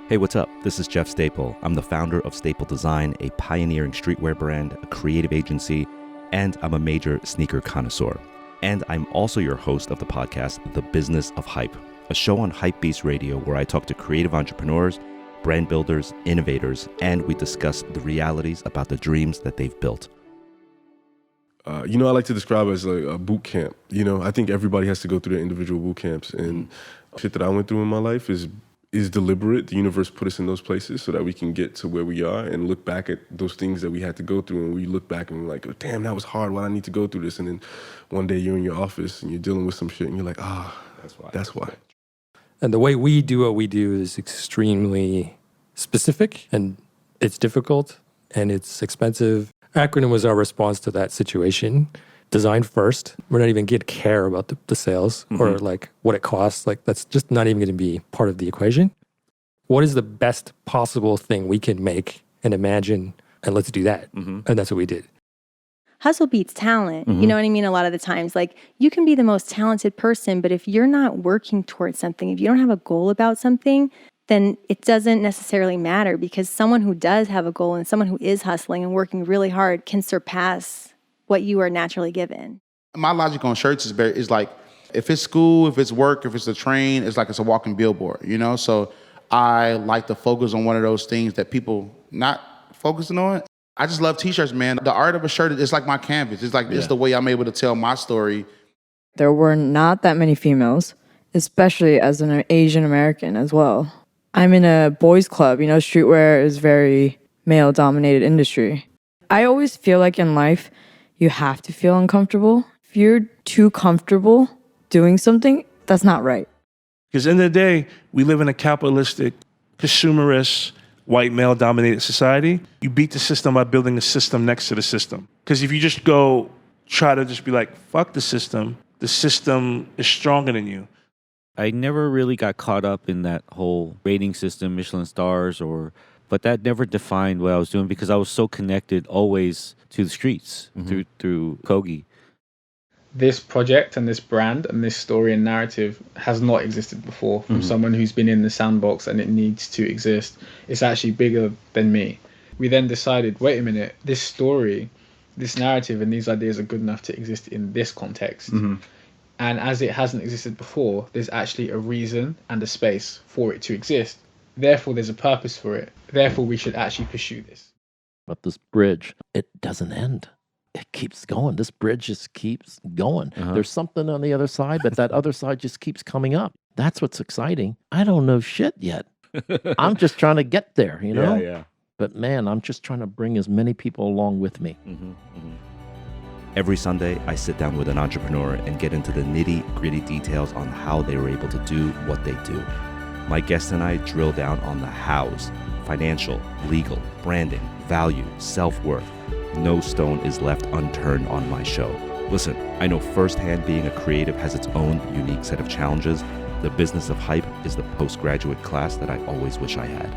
Hey, what's up? This is Jeff Staple. I'm the founder of Staple Design, a pioneering streetwear brand, a creative agency, and I'm a major sneaker connoisseur. And I'm also your host of the podcast, The Business of Hype, a show on Hypebeast Radio where I talk to creative entrepreneurs, brand builders, innovators, and we discuss the realities about the dreams that they've built. I like to describe it as like a boot camp. I think everybody has to go through their individual boot camps, and shit that I went through in my life is deliberate. The universe put us in those places so that we can get to where we are and look back at those things that we had to go through. And we look back and we're like, oh, damn, that was hard. Why I need to go through this? And then one day you're in your office and you're dealing with some shit and you're like, that's why. And the way we do what we do is extremely specific, and it's difficult and it's expensive. Acronym was our response to that situation. Design first. We're not even going to care about the sales or like what it costs. Like that's just not even going to be part of the equation. What is the best possible thing we can make and imagine, and let's do that. And that's what we did. Hustle beats talent. You know what I mean? A lot of the times, like you can be the most talented person, but if you're not working towards something, if you don't have a goal about something, then it doesn't necessarily matter, because someone who does have a goal and someone who is hustling and working really hard can surpass what you are naturally given. My logic on shirts is like, if it's school, if it's work, if it's a train, it's like it's a walking billboard, So I like to focus on one of those things that people not focusing on. I just love t-shirts, man. The art of a shirt is like my canvas. It's like it's the way I'm able to tell my story. There were not that many females, especially as an Asian American as well. I'm in a boys club. Streetwear is very male-dominated industry. I always feel like in life, you have to feel uncomfortable. If you're too comfortable doing something, that's not right. Because at the end of the day, we live in a capitalistic, consumerist, white male-dominated society. You beat the system by building a system next to the system. Because if you just try to just be like, fuck the system is stronger than you. I never really got caught up in that whole rating system, Michelin stars, but that never defined what I was doing because I was so connected always to the streets through Kogi. This project and this brand and this story and narrative has not existed before from someone who's been in the sandbox, and it needs to exist. It's actually bigger than me. We then decided, wait a minute, this story, this narrative and these ideas are good enough to exist in this context. And as it hasn't existed before, there's actually a reason and a space for it to exist. Therefore, there's a purpose for it. Therefore, we should actually pursue this. But this bridge, it doesn't end. It keeps going. This bridge just keeps going. There's something on the other side, but that other side just keeps coming up. That's what's exciting. I don't know shit yet. I'm just trying to get there, Yeah. But man, I'm just trying to bring as many people along with me. Every Sunday, I sit down with an entrepreneur and get into the nitty-gritty details on how they were able to do what they do. My guest and I drill down on the hows: financial, legal, branding, value, self-worth. No stone is left unturned on my show. Listen, I know firsthand being a creative has its own unique set of challenges. The Business of Hype is the postgraduate class that I always wish I had.